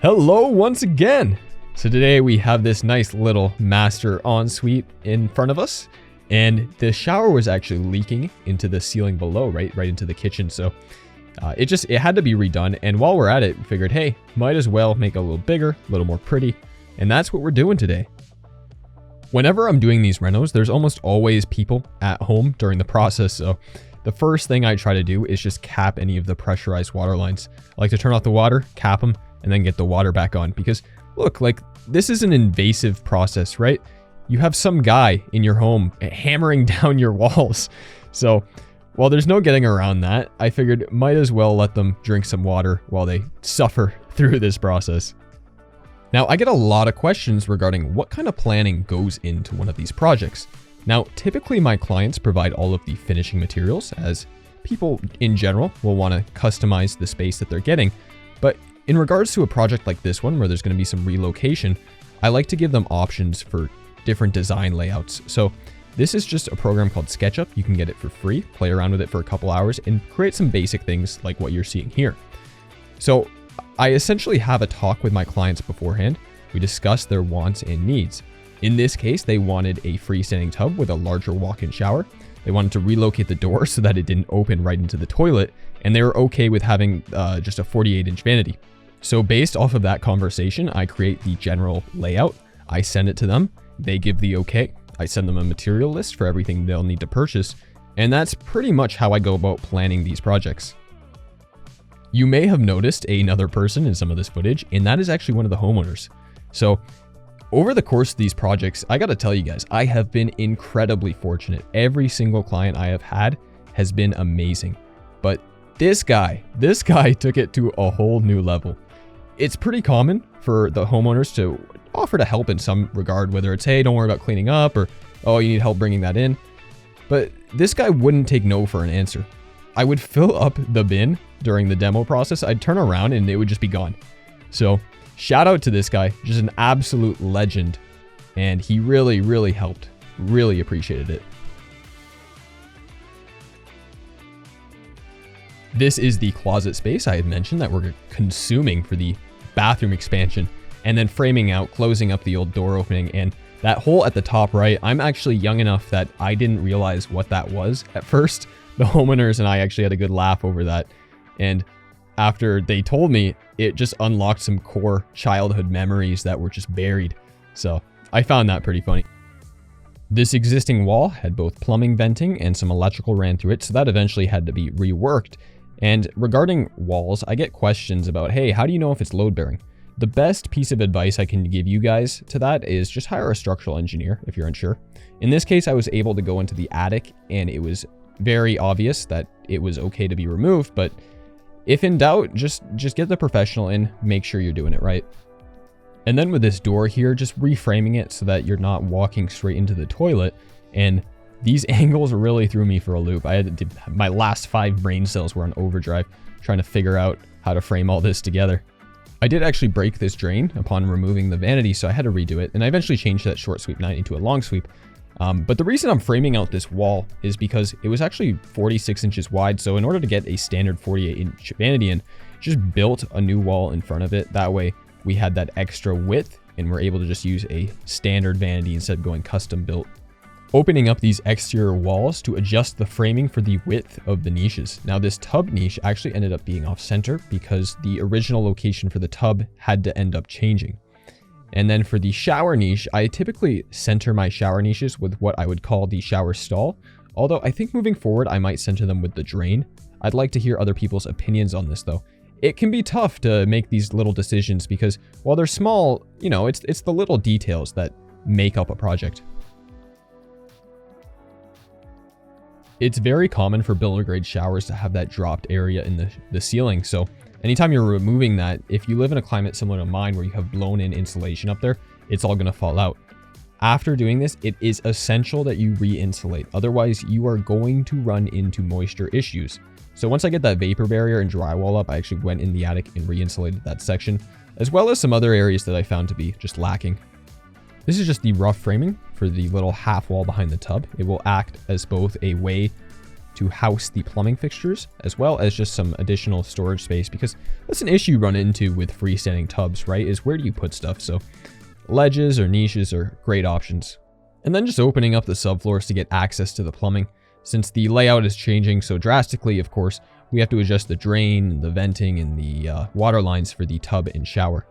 Hello once again. So today we have this nice little master ensuite in front of us, and the shower was actually leaking into the ceiling below, right into the kitchen. So it had to be redone. And while we're at it, we figured, hey, might as well make it a little bigger, a little more pretty. And that's what we're doing today. Whenever I'm doing these renos, there's almost always people at home during the process. So the first thing I try to do is just cap any of the pressurized water lines. I like to turn off the water, cap them, and then get the water back on. Because look, like, this is an invasive process, right? You have some guy in your home hammering down your walls. So while there's no getting around that, I figured might as well let them drink some water while they suffer through this process. Now, I get a lot of questions regarding what kind of planning goes into one of these projects. Now, typically my clients provide all of the finishing materials, as people in general will want to customize the space that they're getting. But in regards to a project like this one, where there's going to be some relocation, I like to give them options for different design layouts. So this is just a program called SketchUp. You can get it for free, play around with it for a couple hours, and create some basic things like what you're seeing here. So I essentially have a talk with my clients beforehand. We discuss their wants and needs. In this case, they wanted a freestanding tub with a larger walk-in shower. They wanted to relocate the door so that it didn't open right into the toilet, and they were okay with having just a 48-inch vanity. So based off of that conversation, I create the general layout. I send it to them. They give the okay. I send them a material list for everything they'll need to purchase. And that's pretty much how I go about planning these projects. You may have noticed another person in some of this footage, and that is actually one of the homeowners. So over the course of these projects, I gotta tell you guys, I have been incredibly fortunate. Every single client I have had has been amazing. But this guy took it to a whole new level. It's pretty common for the homeowners to offer to help in some regard, whether it's, hey, don't worry about cleaning up, or, oh, you need help bringing that in. But this guy wouldn't take no for an answer. I would fill up the bin during the demo process. I'd turn around and it would just be gone. So shout out to this guy, just an absolute legend. And he really, really helped. Really appreciated it. This is the closet space I had mentioned that we're consuming for the bathroom expansion, and then framing out, closing up the old door opening, and that hole at the top right. I'm actually young enough that I didn't realize what that was at first. The homeowners and I actually had a good laugh over that. And after they told me, it just unlocked some core childhood memories that were just buried. So I found that pretty funny. This existing wall had both plumbing venting and some electrical ran through it, so that eventually had to be reworked. And regarding walls, I get questions about, hey, how do you know if it's load bearing? The best piece of advice I can give you guys to that is just hire a structural engineer if you're unsure. In this case, I was able to go into the attic, and it was very obvious that it was okay to be removed, but if in doubt, just get the professional in, make sure you're doing it right. And then with this door here, just reframing it so that you're not walking straight into the toilet. And these angles really threw me for a loop. My last 5 brain cells were on overdrive trying to figure out how to frame all this together. I did actually break this drain upon removing the vanity, so I had to redo it. And I eventually changed that short sweep 9 into a long sweep. But the reason I'm framing out this wall is because it was actually 46 inches wide. So in order to get a standard 48-inch vanity in, just built a new wall in front of it. That way we had that extra width and we're able to just use a standard vanity instead of going custom built. Opening up these exterior walls to adjust the framing for the width of the niches. Now this tub niche actually ended up being off center because the original location for the tub had to end up changing. And then for the shower niche, I typically center my shower niches with what I would call the shower stall. Although I think moving forward, I might center them with the drain. I'd like to hear other people's opinions on this though. It can be tough to make these little decisions because while they're small, you know, it's the little details that make up a project. It's very common for builder grade showers to have that dropped area in the ceiling. So anytime you're removing that, if you live in a climate similar to mine where you have blown in insulation up there, it's all going to fall out. After doing this, it is essential that you re-insulate. Otherwise, you are going to run into moisture issues. So once I get that vapor barrier and drywall up, I actually went in the attic and re-insulated that section, as well as some other areas that I found to be just lacking. This is just the rough framing for the little half wall behind the tub. It will act as both a way to house the plumbing fixtures, as well as just some additional storage space, because that's an issue you run into with freestanding tubs, right? Is where do you put stuff? So ledges or niches are great options. And then just opening up the subfloors to get access to the plumbing. Since the layout is changing so drastically, of course, we have to adjust the drain, the venting, and the water lines for the tub and shower.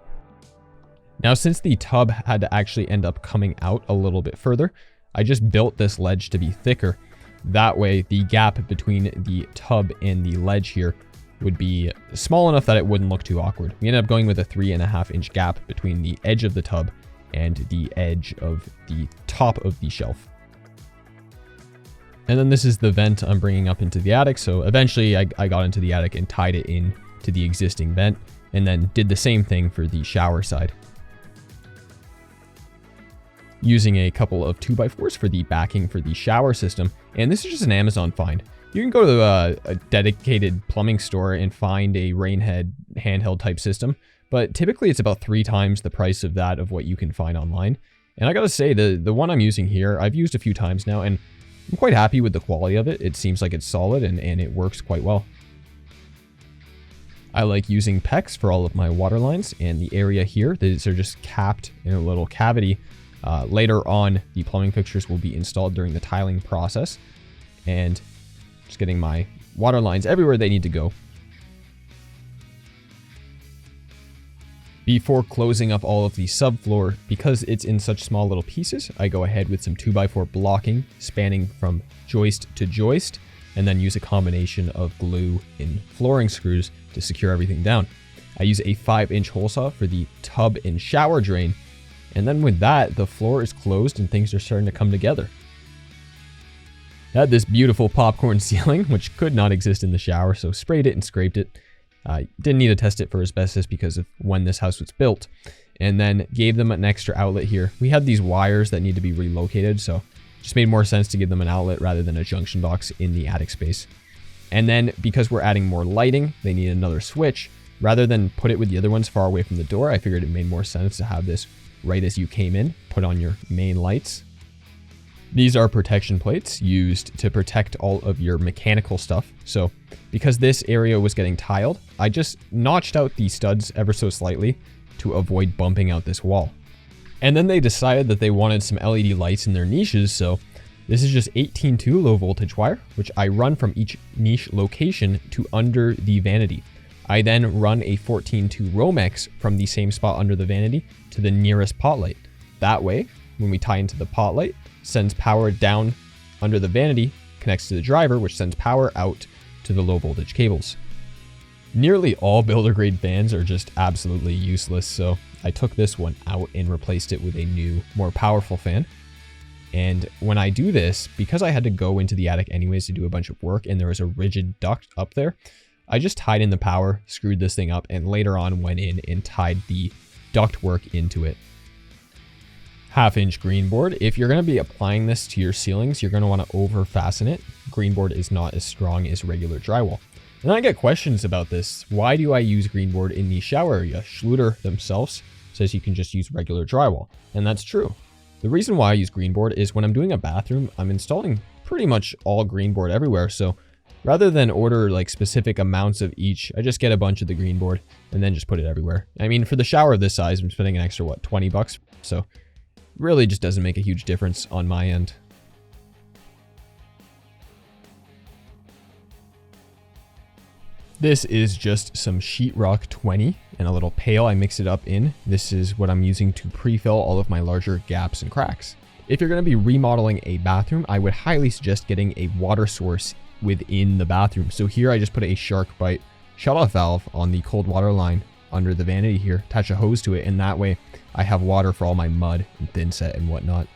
Now, since the tub had to actually end up coming out a little bit further, I just built this ledge to be thicker. That way, the gap between the tub and the ledge here would be small enough that it wouldn't look too awkward. We ended up going with a 3.5-inch gap between the edge of the tub and the edge of the top of the shelf. And then this is the vent I'm bringing up into the attic. So eventually I got into the attic and tied it in to the existing vent, and then did the same thing for the shower side, using a couple of 2x4s for the backing for the shower system. And this is just an Amazon find. You can go to a dedicated plumbing store and find a Rainhead handheld type system, but typically it's about 3 times the price of that of what you can find online. And I gotta say, the one I'm using here, I've used a few times now, and I'm quite happy with the quality of it. It seems like it's solid and it works quite well. I like using PEX for all of my water lines, and the area here, these are just capped in a little cavity. Later on, the plumbing fixtures will be installed during the tiling process, and just getting my water lines everywhere they need to go. Before closing up all of the subfloor, because it's in such small little pieces, I go ahead with some 2x4 blocking spanning from joist to joist, and then use a combination of glue and flooring screws to secure everything down. I use a 5-inch hole saw for the tub and shower drain, and then with that, the floor is closed and things are starting to come together. I had this beautiful popcorn ceiling, which could not exist in the shower, so sprayed it and scraped it. Didn't need to test it for asbestos because of when this house was built, and then gave them an extra outlet here. We had these wires that need to be relocated, so it just made more sense to give them an outlet rather than a junction box in the attic space. And then because we're adding more lighting, they need another switch. Rather than put it with the other ones far away from the door, I figured it made more sense to have this right as you came in, put on your main lights. These are protection plates used to protect all of your mechanical stuff. So because this area was getting tiled, I just notched out the studs ever so slightly to avoid bumping out this wall. And then they decided that they wanted some LED lights in their niches. So this is just 18.2 low voltage wire, which I run from each niche location to under the vanity. I then run a 14.2 Romex from the same spot under the vanity to the nearest pot light. That way, when we tie into the pot light, sends power down under the vanity, connects to the driver, which sends power out to the low voltage cables. Nearly all builder grade fans are just absolutely useless, so I took this one out and replaced it with a new, more powerful fan. And when I do this, because I had to go into the attic anyways to do a bunch of work and there was a rigid duct up there, I just tied in the power, screwed this thing up, and later on went in and tied the ductwork into it. 1/2-inch green board. If you're going to be applying this to your ceilings, you're going to want to over fasten it. Green board is not as strong as regular drywall. And I get questions about this. Why do I use green board in the shower area? Schluter themselves says you can just use regular drywall. And that's true. The reason why I use green board is when I'm doing a bathroom, I'm installing pretty much all green board everywhere. So rather than order like specific amounts of each, I just get a bunch of the green board and then just put it everywhere. I mean, for the shower of this size, I'm spending an extra, what, 20 bucks? So really just doesn't make a huge difference on my end. This is just some sheetrock 20 and a little pail I mix it up in. This is what I'm using to pre-fill all of my larger gaps and cracks. If you're going to be remodeling a bathroom, I would highly suggest getting a water source within the bathroom. So here I just put a shark bite shutoff valve on the cold water line under the vanity here, attach a hose to it, and that way I have water for all my mud and thin set and whatnot.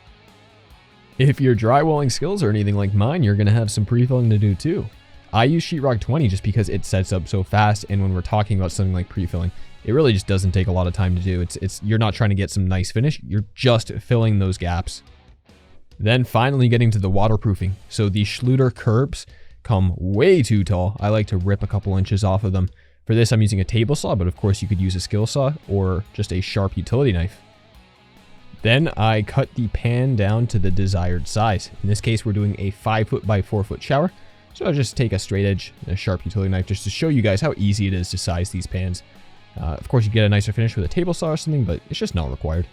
If your drywalling skills are anything like mine, you're going to have some pre-filling to do too. I use sheetrock 20 just because it sets up so fast, and when we're talking about something like pre-filling, it really just doesn't take a lot of time to do. You're not trying to get some nice finish, you're just filling those gaps. Then finally getting to the waterproofing. So the Schluter curbs come way too tall. I like to rip a couple inches off of them. For this, I'm using a table saw, but of course you could use a skill saw or just a sharp utility knife. Then I cut the pan down to the desired size. In this case, we're doing a 5 foot by 4 foot shower. So I'll just take a straight edge and a sharp utility knife just to show you guys how easy it is to size these pans. Of course, you get a nicer finish with a table saw or something, but it's just not required.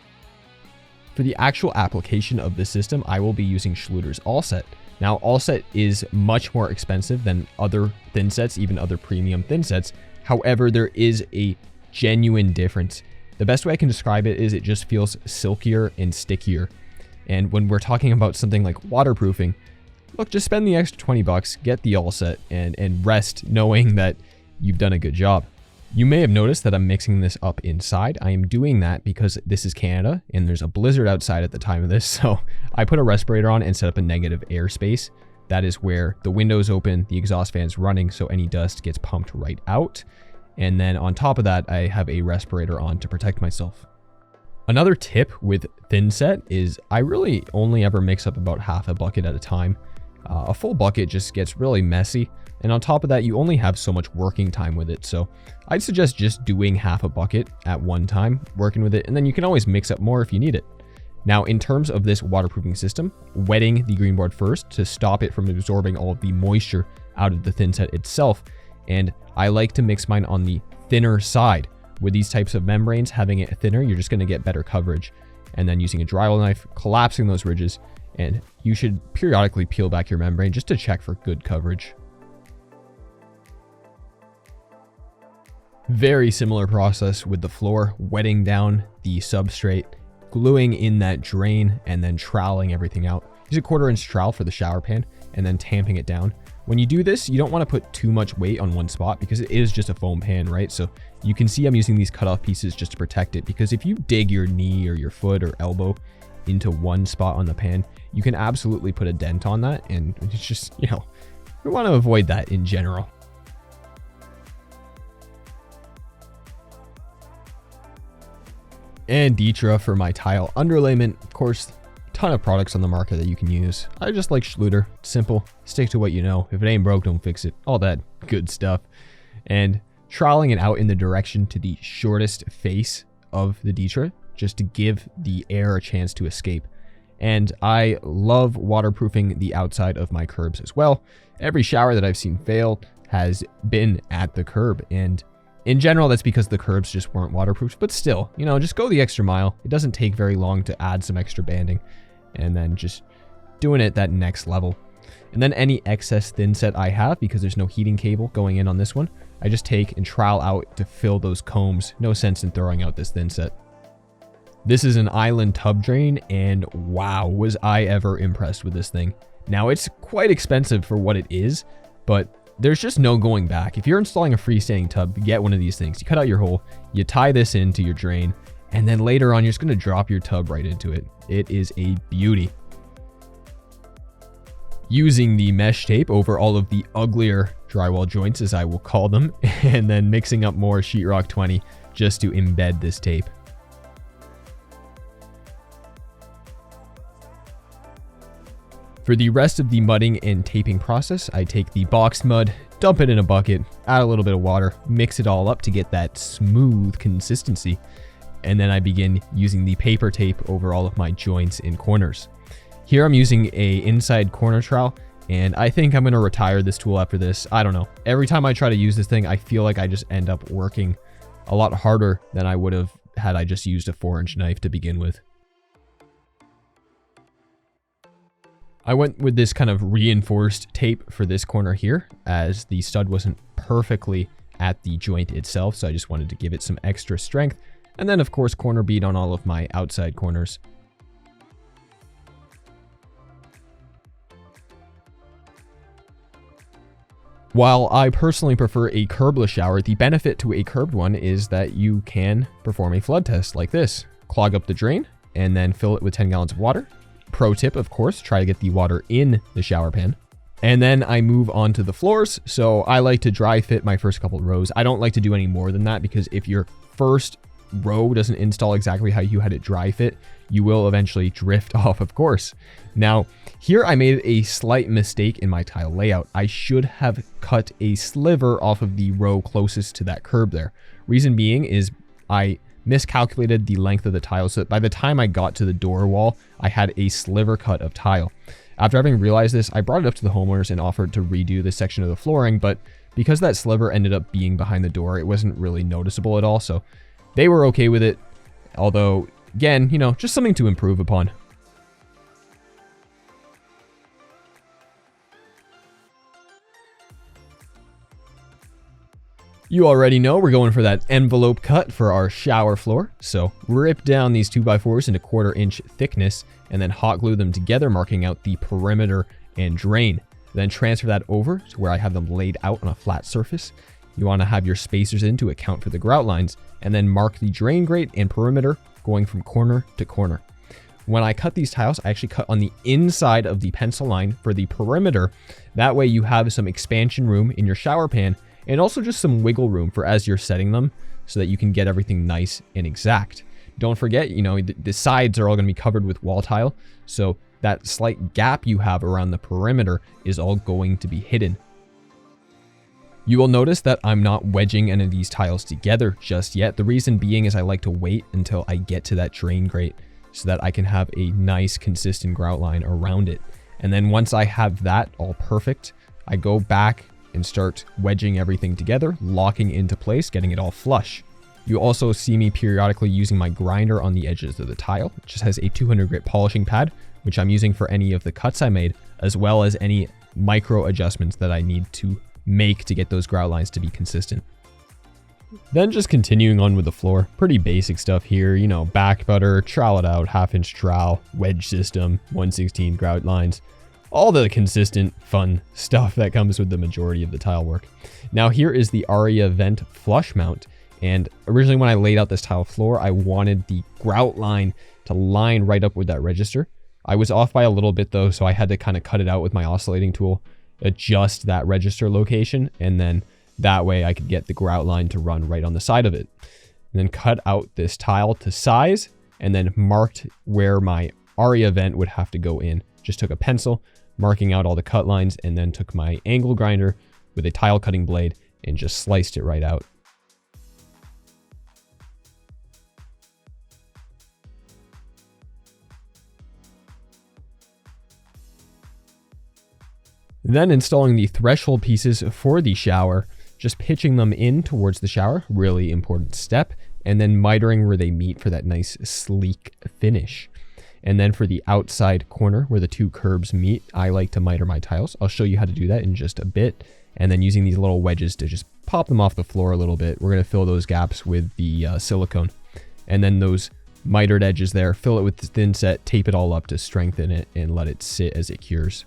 For the actual application of this system, I will be using Schluter's All-Set. Now, All-Set is much more expensive than other thin sets, even other premium thin sets. However, there is a genuine difference. The best way I can describe it is it just feels silkier and stickier. And when we're talking about something like waterproofing, look, just spend the extra 20 bucks, get the All-Set, and rest knowing that you've done a good job. You may have noticed that I'm mixing this up inside. I am doing that because this is Canada and there's a blizzard outside at the time of this. So I put a respirator on and set up a negative airspace. That is where the window's open, the exhaust fan's running, so any dust gets pumped right out. And then on top of that, I have a respirator on to protect myself. Another tip with thin set is I really only ever mix up about half a bucket at a time. A full bucket just gets really messy. And on top of that, you only have so much working time with it. So I'd suggest just doing half a bucket at one time, working with it, and then you can always mix up more if you need it. Now, in terms of this waterproofing system, wetting the green board first to stop it from absorbing all of the moisture out of the thin set itself. And I like to mix mine on the thinner side. With these types of membranes, having it thinner, you're just gonna get better coverage. And then using a drywall knife, collapsing those ridges, and you should periodically peel back your membrane just to check for good coverage. Very similar process with the floor, wetting down the substrate, gluing in that drain, and then troweling everything out. Use a 1/4 inch trowel for the shower pan, and then tamping it down. When you do this, you don't want to put too much weight on one spot because it is just a foam pan, right? So you can see I'm using these cutoff pieces just to protect it, because if you dig your knee or your foot or elbow into one spot on the pan, you can absolutely put a dent on that, and it's just, you know, we want to avoid that in general. And Ditra for my tile underlayment. Of course, ton of products on the market that you can use. I just like Schluter. Simple. Stick to what you know. If it ain't broke, don't fix it. All that good stuff. And troweling it out in the direction to the shortest face of the Ditra, just to give the air a chance to escape. And I love waterproofing the outside of my curbs as well. Every shower that I've seen fail has been at the curb, and in general, that's because the curbs just weren't waterproofed, but still, you know, just go the extra mile. It doesn't take very long to add some extra banding, and then just doing it that next level. And then any excess thin set I have, because there's no heating cable going in on this one, I just take and trowel out to fill those combs. No sense in throwing out this thin set. This is an island tub drain, and wow, was I ever impressed with this thing. Now, it's quite expensive for what it is, but there's just no going back. If you're installing a freestanding tub, get one of these things. You cut out your hole, you tie this into your drain, and then later on, you're just going to drop your tub right into it. It is a beauty. Using the mesh tape over all of the uglier drywall joints, as I will call them, and then mixing up more sheetrock 20 just to embed this tape. For the rest of the mudding and taping process, I take the boxed mud, dump it in a bucket, add a little bit of water, mix it all up to get that smooth consistency, and then I begin using the paper tape over all of my joints and corners. Here I'm using a inside corner trowel, and I think I'm going to retire this tool after this. I don't know. Every time I try to use this thing, I feel like I just end up working a lot harder than I would have had I just used a 4-inch knife to begin with. I went with this kind of reinforced tape for this corner here, as the stud wasn't perfectly at the joint itself, so I just wanted to give it some extra strength. And then, of course, corner bead on all of my outside corners. While I personally prefer a curbless shower, the benefit to a curbed one is that you can perform a flood test like this. Clog up the drain, and then fill it with 10 gallons of water. Pro tip, of course, try to get the water in the shower pan. And then I move on to the floors. So I like to dry fit my first couple of rows. I don't like to do any more than that, because if your first row doesn't install exactly how you had it dry fit, you will eventually drift off, of course. Now, here I made a slight mistake in my tile layout. I should have cut a sliver off of the row closest to that curb there. Reason being is I miscalculated the length of the tile, so that by the time I got to the door wall, I had a sliver cut of tile. After having realized this, I brought it up to the homeowners and offered to redo this section of the flooring, but because that sliver ended up being behind the door, it wasn't really noticeable at all, so they were okay with it. Although, again, you know, just something to improve upon. You already know we're going for that envelope cut for our shower floor. So rip down these 2x4s into 1/4 inch thickness and then hot glue them together, marking out the perimeter and drain. Then transfer that over to where I have them laid out on a flat surface. You want to have your spacers in to account for the grout lines, and then mark the drain grate and perimeter going from corner to corner. When I cut these tiles, I actually cut on the inside of the pencil line for the perimeter. That way you have some expansion room in your shower pan, and also just some wiggle room for as you're setting them so that you can get everything nice and exact. Don't forget, you know, the sides are all going to be covered with wall tile, so that slight gap you have around the perimeter is all going to be hidden. You will notice that I'm not wedging any of these tiles together just yet. The reason being is I like to wait until I get to that drain grate so that I can have a nice consistent grout line around it. And then once I have that all perfect, I go back and start wedging everything together, locking into place, getting it all flush. You also see me periodically using my grinder on the edges of the tile. It just has a 200 grit polishing pad, which I'm using for any of the cuts I made, as well as any micro adjustments that I need to make to get those grout lines to be consistent. Then just continuing on with the floor, pretty basic stuff here, you know, back butter, trowel it out, 1/2 inch trowel, wedge system, 1/16 grout lines, all the consistent fun stuff that comes with the majority of the tile work. Now here is the Aria vent flush mount. And originally when I laid out this tile floor, I wanted the grout line to line right up with that register. I was off by a little bit though, so I had to kind of cut it out with my oscillating tool, adjust that register location, and then that way I could get the grout line to run right on the side of it. And then cut out this tile to size, and then marked where my Aria vent would have to go in. Just took a pencil, marking out all the cut lines, and then took my angle grinder with a tile cutting blade and just sliced it right out. Then installing the threshold pieces for the shower, just pitching them in towards the shower, really important step, and then mitering where they meet for that nice sleek finish. And then for the outside corner where the two curbs meet, I like to miter my tiles. I'll show you how to do that in just a bit. And then using these little wedges to just pop them off the floor a little bit. We're going to fill those gaps with the silicone. And then those mitered edges there, fill it with the thin set, tape it all up to strengthen it and let it sit as it cures.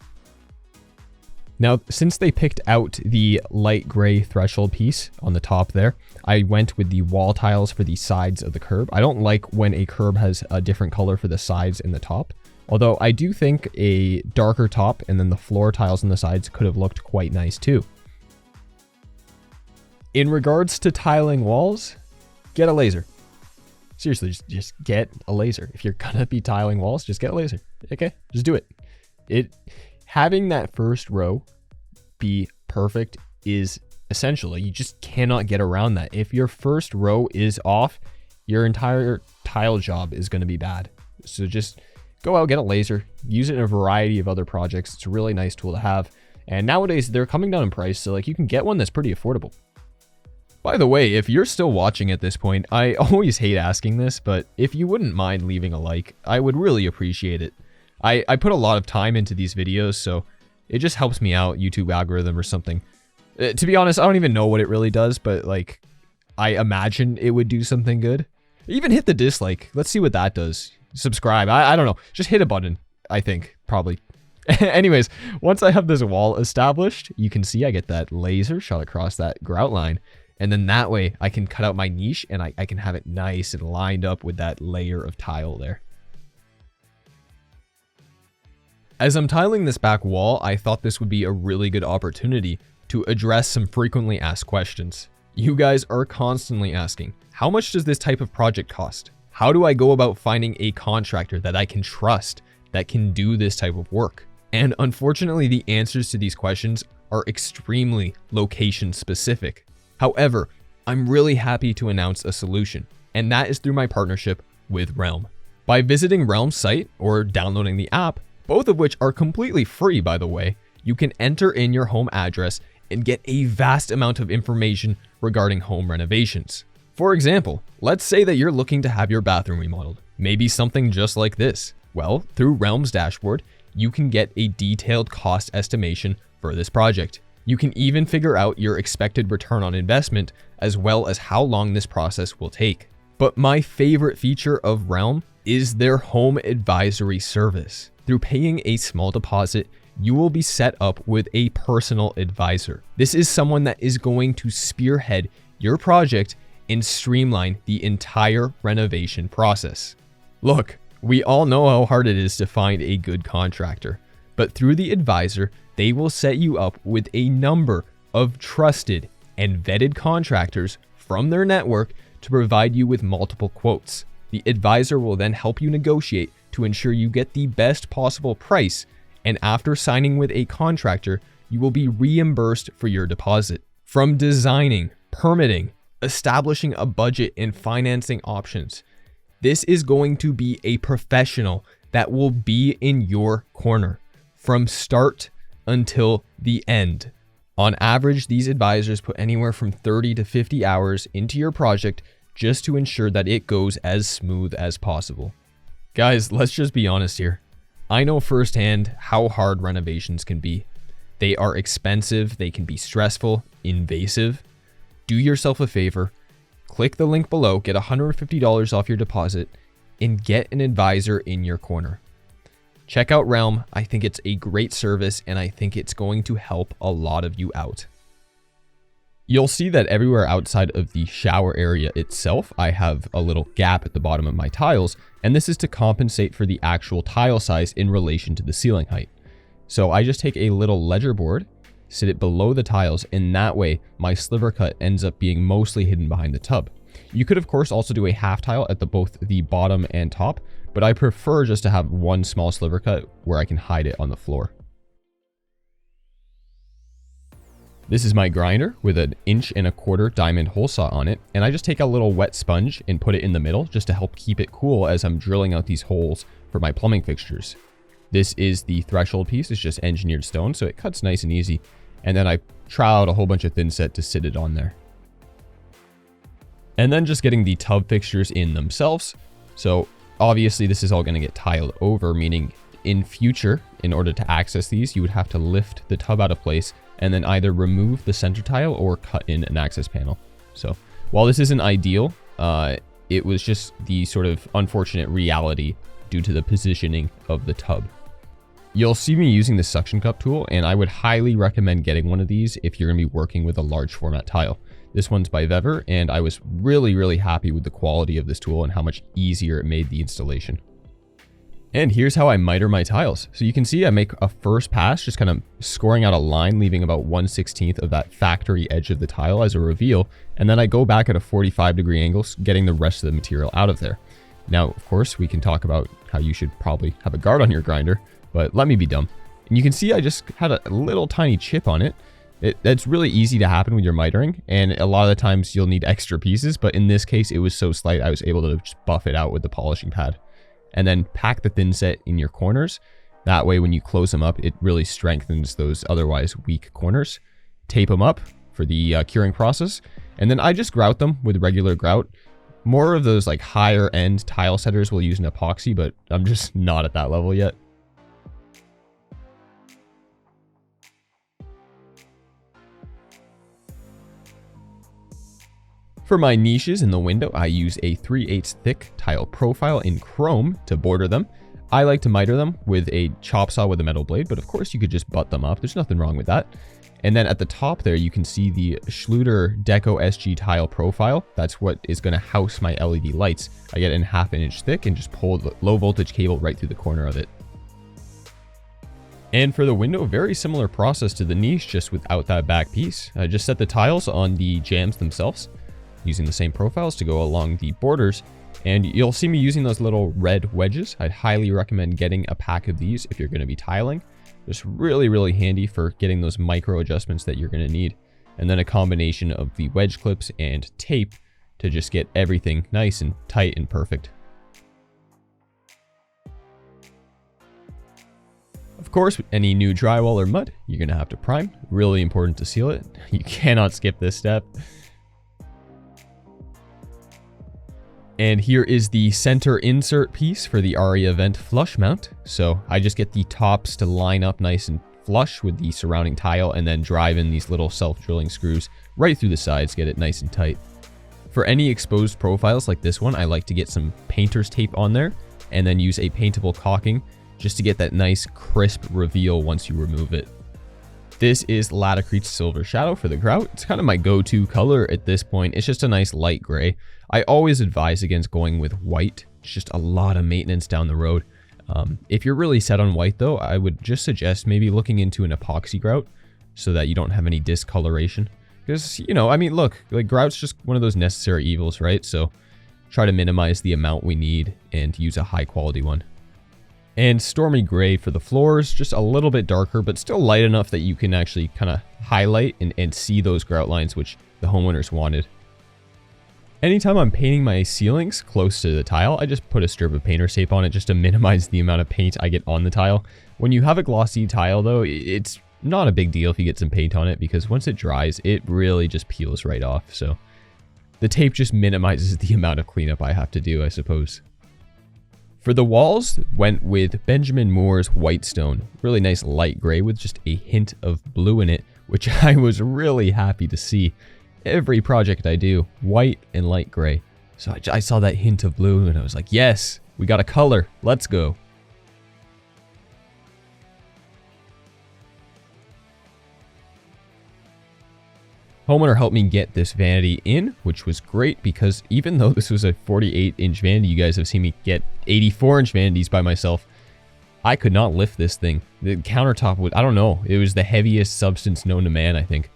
Now, since they picked out the light gray threshold piece on the top there, I went with the wall tiles for the sides of the curb. I don't like when a curb has a different color for the sides and the top, although I do think a darker top and then the floor tiles on the sides could have looked quite nice too. In regards to tiling walls, get a laser. Seriously, just get a laser. If you're gonna be tiling walls, just get a laser. Okay, just do it. Having that first row be perfect is essential. You just cannot get around that. If your first row is off, your entire tile job is going to be bad. So just go out, get a laser, use it in a variety of other projects. It's a really nice tool to have. And nowadays they're coming down in price, so like you can get one that's pretty affordable. By the way, if you're still watching at this point, I always hate asking this, but if you wouldn't mind leaving a like, I would really appreciate it. I put a lot of time into these videos, so it just helps me out, YouTube algorithm or something. To be honest, I don't even know what it really does, but like, I imagine it would do something good. Even hit the dislike. Let's see what that does. Subscribe. I don't know. Just hit a button, I think, probably. Anyways, once I have this wall established, you can see I get that laser shot across that grout line. And then that way I can cut out my niche and I can have it nice and lined up with that layer of tile there. As I'm tiling this back wall, I thought this would be a really good opportunity to address some frequently asked questions. You guys are constantly asking, how much does this type of project cost? How do I go about finding a contractor that I can trust that can do this type of work? And unfortunately, the answers to these questions are extremely location specific. However, I'm really happy to announce a solution, and that is through my partnership with Realm. By visiting Realm's site or downloading the app, both of which are completely free, by the way. You can enter in your home address and get a vast amount of information regarding home renovations. For example, let's say that you're looking to have your bathroom remodeled, maybe something just like this. Well, through Realm's dashboard, you can get a detailed cost estimation for this project. You can even figure out your expected return on investment, as well as how long this process will take. But my favorite feature of Realm is their home advisory service. Through paying a small deposit, you will be set up with a personal advisor. This is someone that is going to spearhead your project and streamline the entire renovation process. Look, we all know how hard it is to find a good contractor, but through the advisor, they will set you up with a number of trusted and vetted contractors from their network to provide you with multiple quotes. The advisor will then help you negotiate to ensure you get the best possible price, and after signing with a contractor, you will be reimbursed for your deposit. From designing, permitting, establishing a budget, and financing options, this is going to be a professional that will be in your corner from start until the end. On average, these advisors put anywhere from 30 to 50 hours into your project just to ensure that it goes as smooth as possible. Guys, let's just be honest here. I know firsthand how hard renovations can be. They are expensive, they can be stressful, invasive. Do yourself a favor, click the link below, get $150 off your deposit, and get an advisor in your corner. Check out Realm. I think it's a great service, and I think it's going to help a lot of you out. You'll see that everywhere outside of the shower area itself, I have a little gap at the bottom of my tiles, and this is to compensate for the actual tile size in relation to the ceiling height. So I just take a little ledger board, sit it below the tiles, and that way my sliver cut ends up being mostly hidden behind the tub. You could of course also do a half tile at both the bottom and top, but I prefer just to have one small sliver cut where I can hide it on the floor. This is my grinder with an 1.25 inch diamond hole saw on it, and I just take a little wet sponge and put it in the middle just to help keep it cool as I'm drilling out these holes for my plumbing fixtures. This is the threshold piece. It's just engineered stone, so it cuts nice and easy. And then I trowel out a whole bunch of thin set to sit it on there. And then just getting the tub fixtures in themselves. So obviously this is all going to get tiled over, meaning in future, in order to access these, you would have to lift the tub out of place and then either remove the center tile or cut in an access panel. So while this isn't ideal, it was just the sort of unfortunate reality due to the positioning of the tub. You'll see me using the suction cup tool, and I would highly recommend getting one of these if you're going to be working with a large format tile. This one's by Vever, and I was really happy with the quality of this tool and how much easier it made the installation. And here's how I miter my tiles. So you can see I make a first pass, just kind of scoring out a line, leaving about 1/16 of that factory edge of the tile as a reveal. And then I go back at a 45-degree angle, getting the rest of the material out of there. Now, of course, we can talk about how you should probably have a guard on your grinder, but let me be dumb. And you can see I just had a little tiny chip on it. That's really easy to happen with your mitering, and a lot of the times you'll need extra pieces, but in this case, it was so slight I was able to just buff it out with the polishing pad. And then pack the thin set in your corners. That way, when you close them up, it really strengthens those otherwise weak corners. Tape them up for the curing process. And then I just grout them with regular grout. More of those like higher end tile setters will use an epoxy, but I'm just not at that level yet. For my niches in the window, I use a 3/8 thick tile profile in chrome to border them. I like to miter them with a chop saw with a metal blade, but of course you could just butt them up. There's nothing wrong with that. And then at the top there, you can see the Schluter Deco SG tile profile. That's what is going to house my LED lights. I get it in 1/2 inch thick and just pull the low voltage cable right through the corner of it. And for the window, very similar process to the niche, just without that back piece. I just set the tiles on the jambs themselves, using the same profiles to go along the borders, and you'll see me using those little red wedges. I'd highly recommend getting a pack of these if you're going to be tiling. Just really handy for getting those micro adjustments that you're going to need. And then a combination of the wedge clips and tape to just get everything nice and tight and perfect. course, any new drywall or mud, you're going to have to prime. Really important to seal it. You cannot skip this step. And here is the center insert piece for the ARIA vent flush mount. So I just get the tops to line up nice and flush with the surrounding tile and then drive in these little self-drilling screws right through the sides, get it nice and tight. For any exposed profiles like this one, I like to get some painter's tape on there and then use a paintable caulking just to get that nice crisp reveal once you remove it. This is Laticrete Silver Shadow for the grout. It's kind of my go-to color at this point. It's just a nice light gray. I always advise against going with white. It's just a lot of maintenance down the road. If you're really set on white though, I would just suggest maybe looking into an epoxy grout so that you don't have any discoloration. Because, you know, I mean, look, like grout's just one of those necessary evils, right? So try to minimize the amount we need and use a high quality one. And Stormy Gray for the floors, just a little bit darker, but still light enough that you can actually kind of highlight and see those grout lines, which the homeowners wanted. Anytime I'm painting my ceilings close to the tile, I just put a strip of painter's tape on it just to minimize the amount of paint I get on the tile. When you have a glossy tile though, it's not a big deal if you get some paint on it because once it dries, it really just peels right off. So the tape just minimizes the amount of cleanup I have to do, I suppose. For the walls, went with Benjamin Moore's Whitestone. Really nice light gray with just a hint of blue in it, which I was really happy to see. Every project I do, white and light gray. So I saw that hint of blue and I was like, yes, we got a color, let's go. Homeowner helped me get this vanity in, which was great because even though this was a 48-inch vanity, you guys have seen me get 84-inch vanities by myself, I could not lift this thing. The countertop was, I don't know, it was the heaviest substance known to man, I think.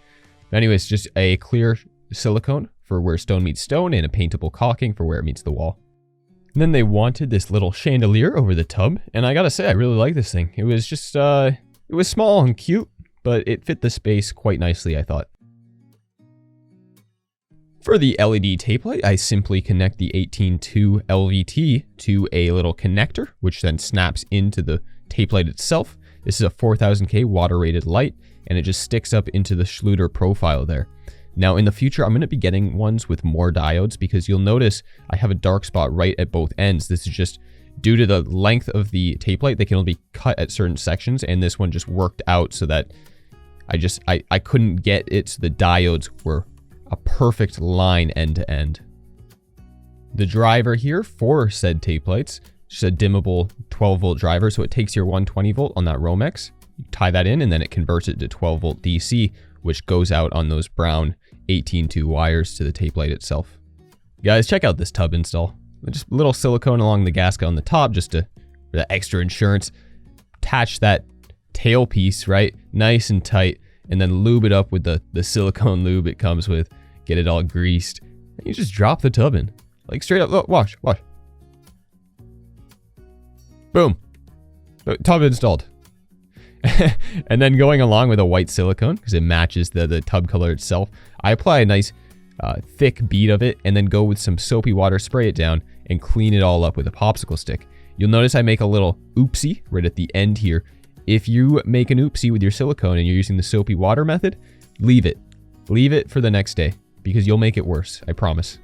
But anyways, just a clear silicone for where stone meets stone and a paintable caulking for where it meets the wall. And then they wanted this little chandelier over the tub, and I gotta say, I really like this thing. It was just, it was small and cute, but it fit the space quite nicely, I thought. For the LED tape light, I simply connect the 18.2 LVT to a little connector, which then snaps into the tape light itself. This is a 4000K water rated light, and it just sticks up into the Schluter profile there. Now in the future, I'm going to be getting ones with more diodes because you'll notice I have a dark spot right at both ends. This is just due to the length of the tape light. They can only be cut at certain sections, and this one just worked out so that I couldn't get it so the diodes were a perfect line end to end. The driver here for said tape lights, just a dimmable 12 volt driver, so it takes your 120 volt on that Romex, you tie that in and then it converts it to 12 volt DC, which goes out on those brown 18.2 wires to the tape light itself. Guys, check out this tub install. Just a little silicone along the gasket on the top just for the extra insurance. Attach that tail piece, right, nice and tight, and then lube it up with the silicone lube it comes with. Get it all greased. And you just drop the tub in. Like straight up, look, watch. Boom. Tub installed. And then going along with a white silicone, because it matches the tub color itself, I apply a nice thick bead of it and then go with some soapy water, spray it down, and clean it all up with a popsicle stick. You'll notice I make a little oopsie right at the end here. If you make an oopsie with your silicone and you're using the soapy water method, leave it. Leave it for the next day because you'll make it worse, I promise.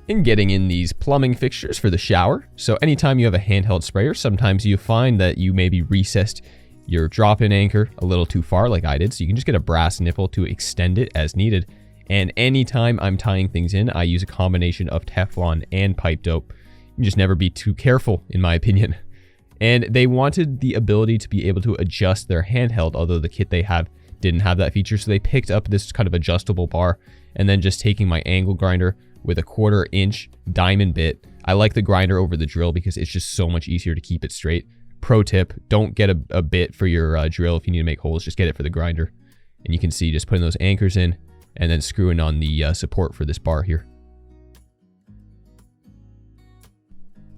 In getting in these plumbing fixtures for the shower, so anytime you have a handheld sprayer, sometimes you find that you maybe recessed your drop-in anchor a little too far like I did, so you can just get a brass nipple to extend it as needed. And anytime I'm tying things in, I use a combination of Teflon and pipe dope. You can just never be too careful, in my opinion. And they wanted the ability to be able to adjust their handheld, although the kit they have didn't have that feature, so they picked up this kind of adjustable bar, and then just taking my angle grinder with a 1/4 inch diamond bit. I like the grinder over the drill because it's just so much easier to keep it straight. Pro tip, don't get a bit for your drill if you need to make holes, just get it for the grinder. And you can see just putting those anchors in and then screwing on the support for this bar here.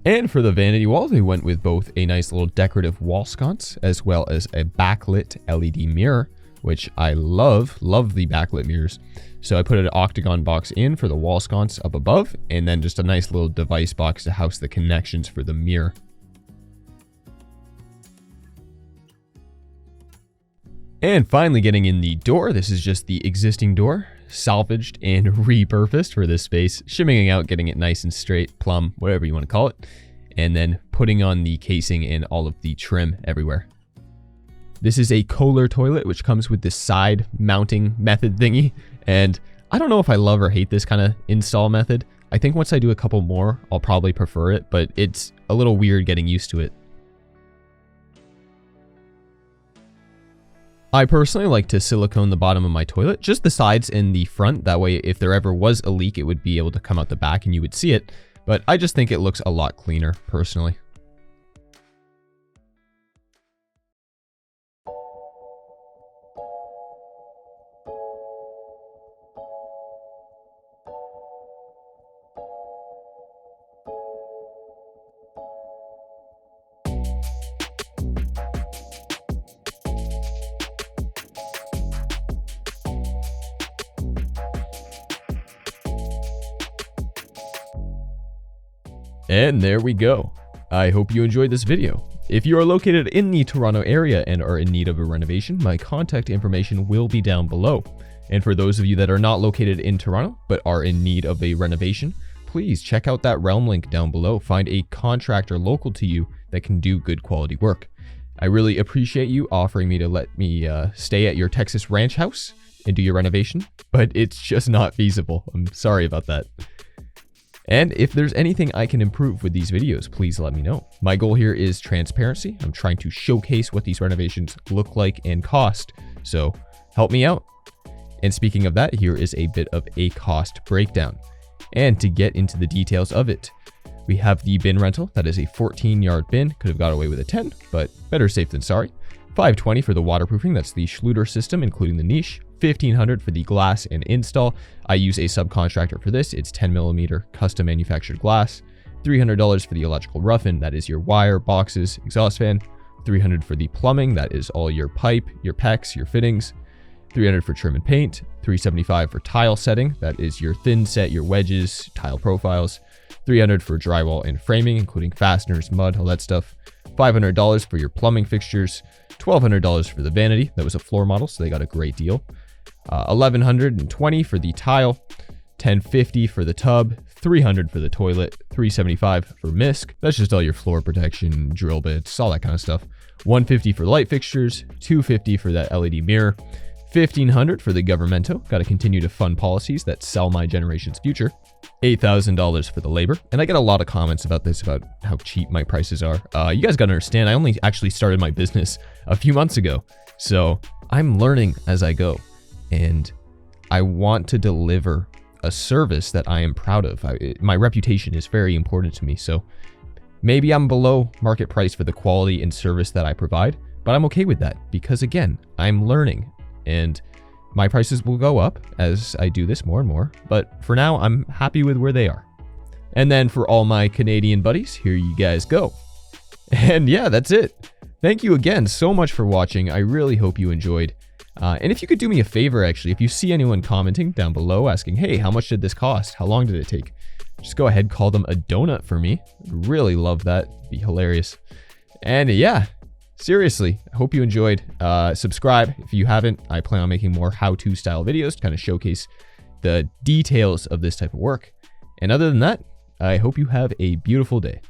And for the vanity wall, they went with both a nice little decorative wall sconce as well as a backlit LED mirror, which I love the backlit mirrors. So I put an octagon box in for the wall sconce up above, and then just a nice little device box to house the connections for the mirror. And finally getting in the door. This is just the existing door, salvaged and repurposed for this space, shimming out, getting it nice and straight, plumb, whatever you want to call it, and then putting on the casing and all of the trim everywhere. This is a Kohler toilet, which comes with this side mounting method thingy, and I don't know if I love or hate this kind of install method. I think once I do a couple more, I'll probably prefer it, but it's a little weird getting used to it. I personally like to silicone the bottom of my toilet, just the sides and the front. That way, if there ever was a leak, it would be able to come out the back and you would see it. But I just think it looks a lot cleaner, personally. And there we go. I hope you enjoyed this video. If you are located in the Toronto area and are in need of a renovation, my contact information will be down below. And for those of you that are not located in Toronto, but are in need of a renovation, please check out that realm link down below. Find a contractor local to you that can do good quality work. I really appreciate you offering me to let me stay at your Texas ranch house and do your renovation, but it's just not feasible. I'm sorry about that. And if there's anything I can improve with these videos, please let me know. My goal here is transparency. I'm trying to showcase what these renovations look like and cost, so help me out. And speaking of that, here is a bit of a cost breakdown. And to get into the details of it, we have the bin rental. That is a 14-yard bin. Could have got away with a 10, but better safe than sorry. $520 for the waterproofing. That's the Schluter system, including the niche. $1,500 for the glass and install. I use a subcontractor for this. It's 10mm custom manufactured glass. $300 for the electrical rough-in. That is your wire, boxes, exhaust fan. $300 for the plumbing. That is all your pipe, your PEX, your fittings. $300 for trim and paint. $375 for tile setting. That is your thin set, your wedges, tile profiles. $300 for drywall and framing, including fasteners, mud, all that stuff. $500 for your plumbing fixtures. $1,200 for the Vanity. That was a floor model, so they got a great deal. $1,120 for the tile. $1,050 for the tub. $300 for the toilet. $375 for misc. That's just all your floor protection, drill bits, all that kind of stuff. $150 for light fixtures. $250 for that LED mirror. $1,500 for the governmento. Got to continue to fund policies that sell my generation's future. $8,000 for the labor. And I get a lot of comments about this, about how cheap my prices are. You guys got to understand, I only actually started my business a few months ago. So I'm learning as I go. And I want to deliver a service that I am proud of. My reputation is very important to me. So maybe I'm below market price for the quality and service that I provide, but I'm okay with that because, again, I'm learning. And my prices will go up as I do this more and more, but for now, I'm happy with where they are. And then for all my Canadian buddies, here you guys go. And yeah, that's it. Thank you again so much for watching. I really hope you enjoyed. And if you could do me a favor, actually, if you see anyone commenting down below asking, hey, how much did this cost? How long did it take? Just go ahead, call them a donut for me. Really love that. It'd be hilarious. And yeah. Seriously, I hope you enjoyed. Subscribe if you haven't. I plan on making more how-to style videos to kind of showcase the details of this type of work. And other than that, I hope you have a beautiful day.